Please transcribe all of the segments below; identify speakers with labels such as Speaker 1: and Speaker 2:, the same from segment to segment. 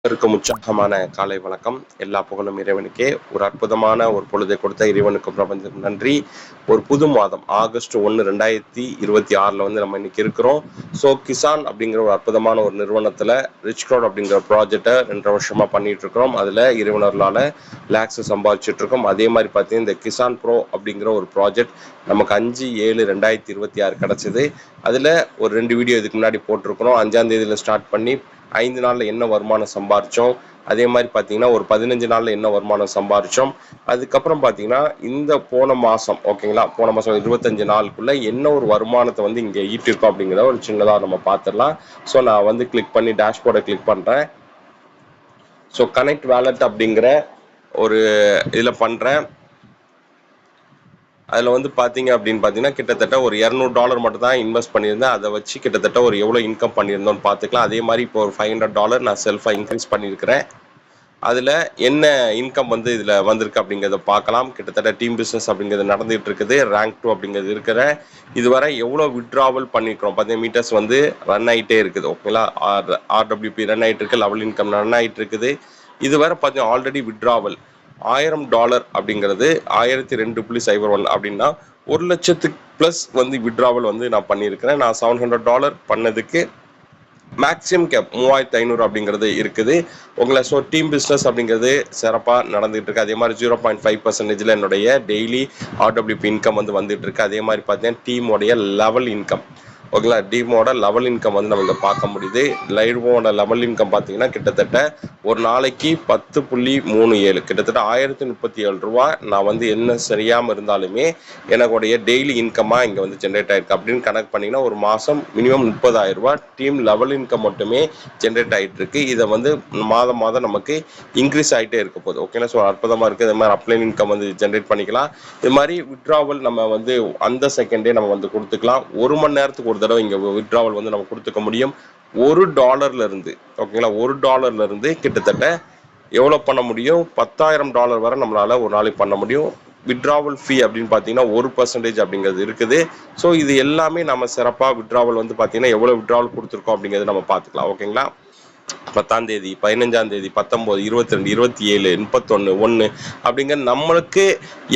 Speaker 1: இருக்கும் உற்சாகமான காலை வணக்கம். எல்லா புகழும் இறைவனுக்கே. ஒரு அற்புதமான ஒரு பொழுதை கொடுத்த இறைவனுக்கும் பிரபஞ்சம் நன்றி. ஒரு புது மாதம் ஆகஸ்ட் 1 2026 வந்து நம்ம இன்னைக்கு இருக்கிறோம். ஸோ கிசான் அப்படிங்கிற ஒரு அற்புதமான ஒரு நிறுவனத்துல ரிச் க்ரௌட் அப்படிங்கிற ப்ராஜெக்டை 2 வருஷமா பண்ணிட்டு இருக்கிறோம். அதுல இறைவனர்களால லேக்ஸ் சம்பாதிச்சுட்டு இருக்கோம். அதே மாதிரி பார்த்தீங்கன்னா இந்த கிசான் ப்ரோ அப்படிங்கிற ஒரு ப்ராஜெக்ட் நமக்கு 5/7/2026 கிடைச்சது. அதுல ஒரு 2 வீடியோ இதுக்கு முன்னாடி போட்டிருக்கிறோம். 5ஆம் தேதியில ஸ்டார்ட் பண்ணி 5 நாள்ல என்ன வருமானம் சம்பாரிச்சோம், அதே மாதிரி பார்த்தீங்கன்னா ஒரு 15 நாள்ல என்ன வருமானம் சம்பாரிச்சோம், அதுக்கப்புறம் பார்த்தீங்கன்னா இந்த போன மாசம் ஓகேங்களா, போன மாசம் 25 நாளுக்குள்ள என்ன ஒரு வருமானத்தை வந்து இங்க ஈட்டிருக்கோம் அப்படிங்கிறத ஒரு சின்னதா நம்ம பார்த்துடலாம். ஸோ நான் வந்து கிளிக் பண்ணி டேஷ்போர்டை கிளிக் பண்றேன். ஸோ கனெக்ட் வேலட் அப்படிங்கிற ஒரு இதுல பண்றேன். அதில் வந்து பார்த்தீங்க அப்படின்னு பார்த்தீங்கன்னா கிட்டத்தட்ட ஒரு $200 மட்டும் தான் இன்வெஸ்ட் பண்ணியிருந்தேன். அதை வச்சு கிட்டத்தட்ட ஒரு எவ்வளோ இன்கம் பண்ணியிருந்தோம்னு பார்த்துக்கலாம். அதே மாதிரி இப்போ ஒரு $500 நான் செல்ஃபாக இன்க்ரீஸ் பண்ணியிருக்கிறேன். அதில் என்ன இன்கம் வந்து இதில் வந்திருக்கு அப்படிங்கிறத பார்க்கலாம். கிட்டத்தட்ட டீம் பிஸ்னஸ் அப்படிங்கிறது நடந்துகிட்டு இருக்குது. ரேங்க் 2 அப்படிங்கிறது இருக்கிற இதுவரை எவ்வளோ விட்ராவல் பண்ணிக்கிறோம் பார்த்தீங்கன்னா மீட்டர்ஸ் வந்து ரன் ஆகிட்டே இருக்குது. ஓகேங்களா, ஆர்டபிள்யூபி ரன் ஆகிட்டு இருக்கு, லெவல் இன்கம் ரன் ஆகிட்டு இருக்குது. இதுவரை பார்த்தீங்கன்னா ஆல்ரெடி விட்ராவல் $1000 அப்படிங்கிறது 1002.01 அப்படின்னா 1,00,000 ப்ளஸ் வந்து விட்ராவல் வந்து நான் பண்ணியிருக்கிறேன். நான் $700 பண்ணதுக்கு மேக்ஸிமம் கேப் 3500 அப்படிங்கிறது இருக்குது உங்களை. ஸோ டீம் பிஸ்னஸ் அப்படிங்கிறது சிறப்பாக நடந்துகிட்டு இருக்கு. அதே மாதிரி 0.5% என்னுடைய டெய்லி ஆர்டபிள்யூபி இன்கம் வந்து வந்துட்டு இருக்கு. அதே மாதிரி பார்த்தீங்கன்னா டீமோடைய லெவல் இன்கம் ஓகேங்களா, டீமோட லெவல் இன்கம் வந்து நம்ம இதை பார்க்க முடியுது. லைவோட லெவல் இன்கம் பார்த்தீங்கன்னா கிட்டத்தட்ட ஒரு நாளைக்கு 10.37 கிட்டத்தட்ட 1037 ரூபா நான் வந்து என்ன சரியாமல் இருந்தாலுமே எனக்குடைய டெய்லி இன்கமாக இங்கே வந்து ஜென்ரேட் ஆகிருக்கு. அப்படின்னு கனெக்ட் பண்ணிங்கன்னா ஒரு மாதம் மினிமம் 30,000 ரூபா டீம் லெவல் இன்கம் மட்டுமே ஜென்ரேட் ஆகிட்டு இருக்கு. இதை வந்து மாதம் மாதம் நமக்கு இன்க்ரீஸ் ஆகிட்டே இருக்க போகுது. ஓகேங்களா, ஸோ அற்புதமாக இருக்குது. இது மாதிரி அப்ளைன் இன்கம் வந்து ஜென்ரேட் பண்ணிக்கலாம். இது மாதிரி விட்ராவல் நம்ம வந்து அந்த செகண்டே நம்ம வந்து கொடுத்துக்கலாம். 1 மணி நேரத்துக்கு ஒரு தடவை இங்கே விட்ராவல் வந்து நம்ம கொடுத்துக்க முடியும். $1 இருந்து ஓகேங்களா, $1 இருந்து கிட்டத்தட்ட எவ்வளோ பண்ண முடியும், $10,000 வரை நம்மளால ஒரு நாளைக்கு பண்ண முடியும். விட்ராவல் ஃபீ அப்படின்னு பார்த்தீங்கன்னா 1% அப்படிங்கிறது இருக்குது. ஸோ இது எல்லாமே நம்ம சிறப்பாக விட்ராவல் வந்து பார்த்தீங்கன்னா எவ்வளோ விட்ராவல் கொடுத்துருக்கோம் அப்படிங்கிறது நம்ம பார்த்துக்கலாம். ஓகேங்களா, 10ஆம் தேதி, 15ஆம் தேதி, 19, 22, 27, 31, 1 அப்படிங்கிற நம்மளுக்கு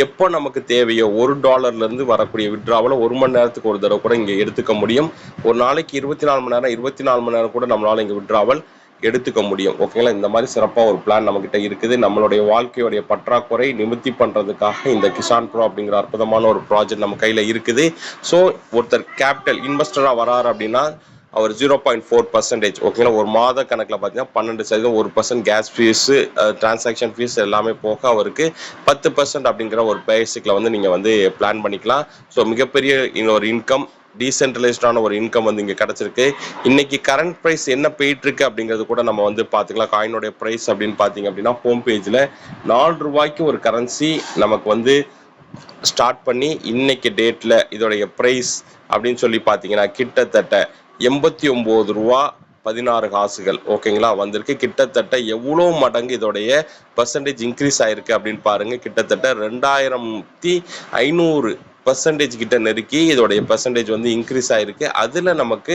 Speaker 1: எப்போ நமக்கு தேவையோ $1 இருந்து வரக்கூடிய விட்ராவலை 1 மணி நேரத்துக்கு ஒரு தடவை கூட இங்கே எடுத்துக்க முடியும். ஒரு நாளைக்கு 24 மணி நேரம் 24 மணி நேரம் கூட நம்மளால இங்கே விட்ராவல் எடுத்துக்க முடியும். ஓகேங்களா, இந்த மாதிரி சிறப்பாக ஒரு பிளான் நம்மகிட்ட இருக்குது. நம்மளுடைய வாழ்க்கையுடைய பற்றாக்குறை நிவர்த்தி பண்ணுறதுக்காக இந்த கிசான் ப்ரோ அப்படிங்கிற அற்புதமான ஒரு ப்ராஜெக்ட் நம்ம கையில் இருக்குது. ஸோ ஒருத்தர் கேபிட்டல் இன்வெஸ்டராக வராரு அப்படின்னா அவர் 0.4% ஓகேங்களா, ஒரு மாத கணக்கில் பார்த்தீங்கன்னா 12%, 1% கேஸ் ஃபீஸு, டிரான்சாக்ஷன் ஃபீஸ் எல்லாமே போக அவருக்கு 10% அப்படிங்கிற ஒரு பேசிக்கில் வந்து நீங்கள் வந்து பிளான் பண்ணிக்கலாம். ஸோ மிகப்பெரிய இன்னொரு இன்கம், டீசென்ட்ரலைஸ்டான ஒரு இன்கம் வந்து இங்கே கிடச்சிருக்கு. இன்னைக்கு கரண்ட் ப்ரைஸ் என்ன போயிட்டு இருக்கு அப்படிங்கிறது கூட நம்ம வந்து பார்த்துக்கலாம். காயினுடைய ப்ரைஸ் அப்படின்னு பார்த்தீங்க அப்படின்னா ஹோம் பேஜில் $4 ஒரு கரன்சி நமக்கு வந்து ஸ்டார்ட் பண்ணி இன்னைக்கு டேட்டில் இதோடைய ப்ரைஸ் அப்படின்னு சொல்லி பார்த்தீங்கன்னா கிட்டத்தட்ட 89 ரூபா 16 காசுகள் ஓகேங்களா வந்திருக்கு. கிட்டத்தட்ட எவ்வளோ மடங்கு இதோடைய பர்சன்டேஜ் இன்க்ரீஸ் ஆயிருக்கு அப்படின்னு பாருங்க. கிட்டத்தட்ட 2500% கிட்ட நெருக்கி இதோடைய பர்சன்டேஜ் வந்து இன்க்ரீஸ் ஆயிருக்கு. அதில் நமக்கு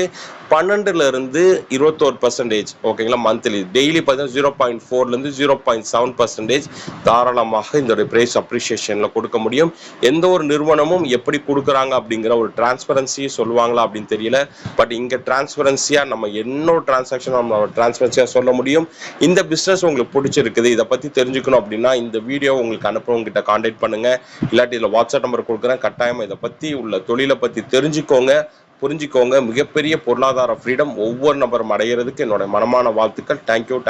Speaker 1: 12% 21% ஓகேங்களா மந்த்லி, டெய்லி பார்த்தீங்கன்னா 0.4 0.7% தாராளமாக இதோடைய பிரைஸ் அப்ரிசியேஷனில் கொடுக்க முடியும். எந்த ஒரு நிறுவனமும் எப்படி கொடுக்குறாங்க அப்படிங்கிற ஒரு டிரான்ஸ்பரன்சி சொல்லுவாங்களா அப்படின்னு தெரியல. பட் இங்கே டிரான்ஸ்பரன்சியாக நம்ம என்ன டிரான்சாக்ஷன் நம்ம டிரான்ஸ்பரன்சியாக சொல்ல முடியும். இந்த பிஸ்னஸ் உங்களுக்கு பிடிச்சிருக்குது, இதை பற்றி தெரிஞ்சுக்கணும் அப்படின்னா இந்த வீடியோ உங்களுக்கு அனுப்புறவங்கிட்ட கான்டாக்ட் பண்ணுங்க. இல்லாட்டி இதில் வாட்ஸ்அப் நம்பர் கொடுக்குறேன், கட்டாயம் இதை பற்றி உள்ள தொழிலை பற்றி தெரிஞ்சுக்கோங்க, புரிஞ்சுக்கோங்க. மிகப்பெரிய பொருளாதார ஃப்ரீடம் ஒவ்வொரு நபரும் அடைகிறதுக்கு என்னோட மனமான வாழ்த்துக்கள். தேங்க்யூ.